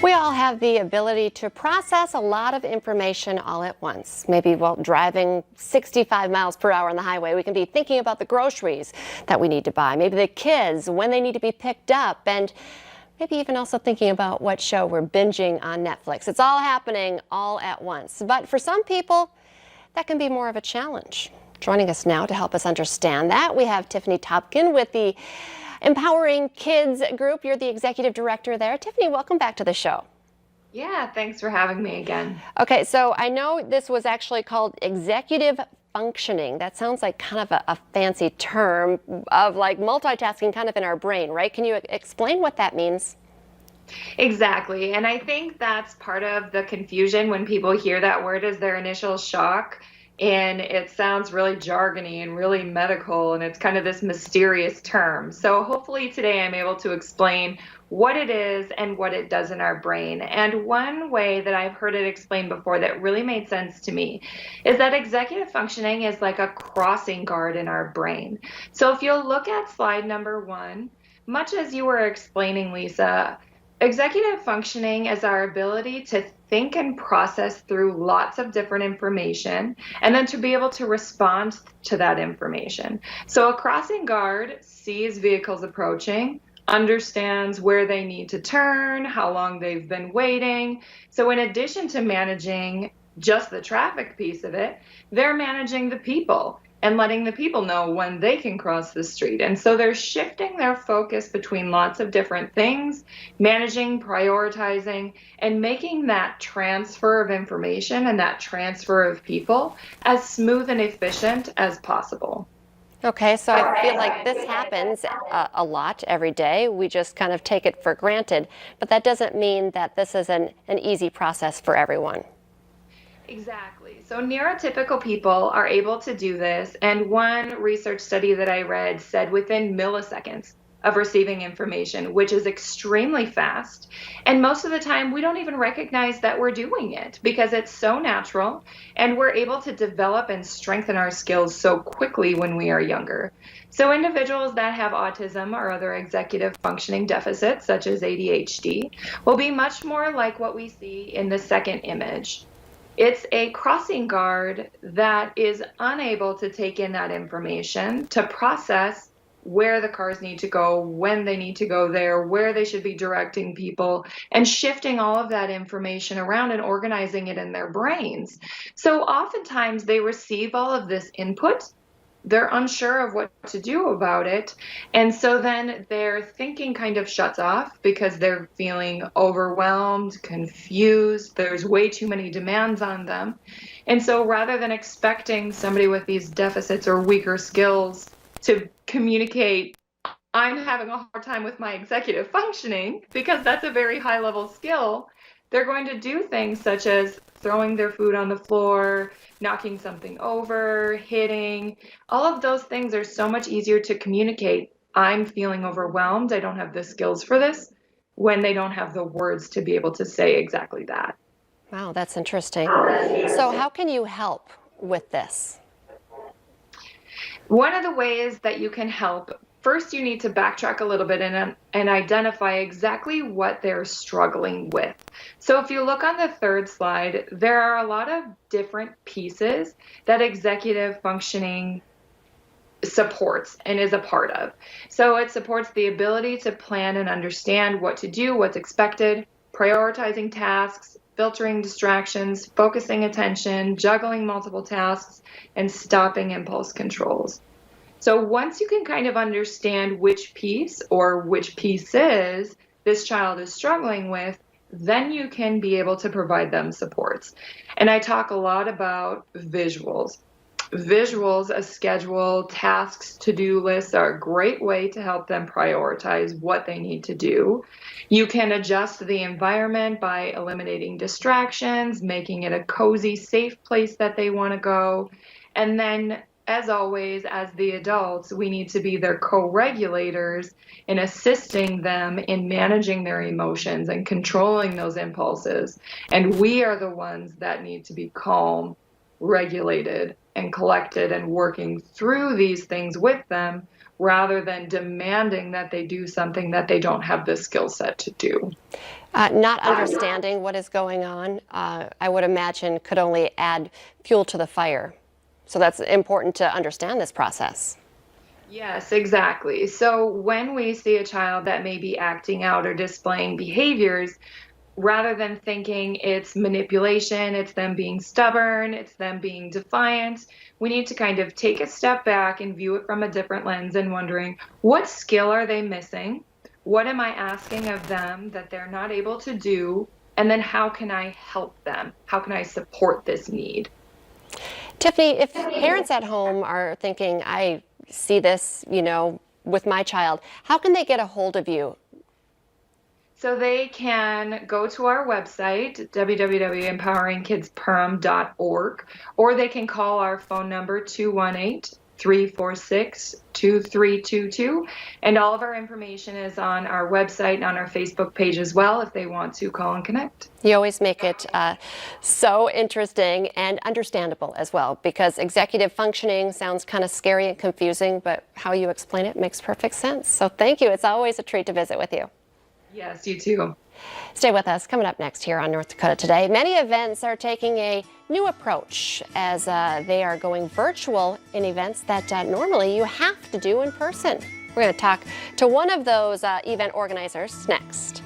We all have the ability to process a lot of information all at once. Maybe while driving 65 miles per hour on the highway, we can be thinking about the groceries that we need to buy, maybe the kids, when they need to be picked up, and maybe even also thinking about what show we're binging on Netflix. It's all happening all at once. But for some people, that can be more of a challenge. Joining us now to help us understand that, we have Tiffany Topkin with the Empowering Kids Group. You're the executive director there. Tiffany, welcome back to the show. Yeah, thanks for having me again. Okay, so I know this was actually called executive functioning. That sounds like kind of a fancy term of like multitasking kind of in our brain, right? Can you explain what that means? Exactly. And I think that's part of the confusion when people hear that word as their initial shock. And it sounds really jargony and really medical, and it's kind of this mysterious term. So hopefully today I'm able to explain what it is and what it does in our brain. And one way that I've heard it explained before that really made sense to me is that executive functioning is like a crossing guard in our brain. So if you'll look at slide number 1, much as you were explaining, Lisa, executive functioning is our ability to think and process through lots of different information and then to be able to respond to that information. So a crossing guard sees vehicles approaching, understands where they need to turn, how long they've been waiting. So in addition to managing just the traffic piece of it, they're managing the people and letting the people know when they can cross the street. And so they're shifting their focus between lots of different things, managing, prioritizing, and making that transfer of information and that transfer of people as smooth and efficient as possible. Okay, so I feel like this happens a lot every day. We just kind of take it for granted, but that doesn't mean that this is an easy process for everyone. Exactly. So neurotypical people are able to do this. And one research study that I read said within milliseconds of receiving information, which is extremely fast. And most of the time, we don't even recognize that we're doing it because it's so natural. And we're able to develop and strengthen our skills so quickly when we are younger. So individuals that have autism or other executive functioning deficits, such as ADHD, will be much more like what we see in the second image. It's a crossing guard that is unable to take in that information to process where the cars need to go, when they need to go there, where they should be directing people, and shifting all of that information around and organizing it in their brains. So oftentimes they receive all of this input. They're unsure of what to do about it. And so then their thinking kind of shuts off because they're feeling overwhelmed, confused. There's way too many demands on them. And so rather than expecting somebody with these deficits or weaker skills to communicate, I'm having a hard time with my executive functioning, because that's a very high level skill, they're going to do things such as throwing their food on the floor, knocking something over, hitting. All of those things are so much easier to communicate. I'm feeling overwhelmed. I don't have the skills for this, when they don't have the words to be able to say exactly that. Wow, that's interesting. So how can you help with this? One of the ways that you can help, first you need to backtrack a little bit and identify exactly what they're struggling with. So if you look on the third slide, there are a lot of different pieces that executive functioning supports and is a part of. So it supports the ability to plan and understand what to do, what's expected, prioritizing tasks, filtering distractions, focusing attention, juggling multiple tasks, and stopping impulse controls. So once you can kind of understand which piece or which pieces this child is struggling with, then you can be able to provide them supports. And I talk a lot about visuals. Visuals, a schedule, tasks, to-do lists are a great way to help them prioritize what they need to do. You can adjust the environment by eliminating distractions, making it a cozy, safe place that they want to go. And then, as always, as the adults, we need to be their co-regulators in assisting them in managing their emotions and controlling those impulses. And we are the ones that need to be calm regulated and collected and working through these things with them rather than demanding that they do something that they don't have the skill set to do. Not understanding what is going on, I would imagine, could only add fuel to the fire. So that's important to understand this process. Yes, exactly. So when we see a child that may be acting out or displaying behaviors, rather than thinking it's manipulation, it's them being stubborn, it's them being defiant, we need to kind of take a step back and view it from a different lens and wondering, what skill are they missing? What am I asking of them that they're not able to do? And then how can I help them? How can I support this need? Tiffany, if parents at home are thinking, I see this, with my child, how can they get a hold of you? So they can go to our website, www.empoweringkidsperm.org, or they can call our phone number 218-346-2322. And all of our information is on our website and on our Facebook page as well if they want to call and connect. You always make it so interesting and understandable as well, because executive functioning sounds kind of scary and confusing, but how you explain it makes perfect sense. So thank you. It's always a treat to visit with you. Yes, you too. Stay with us. Coming up next here on North Dakota Today, many events are taking a new approach as they are going virtual in events that normally you have to do in person. We're going to talk to one of those event organizers next.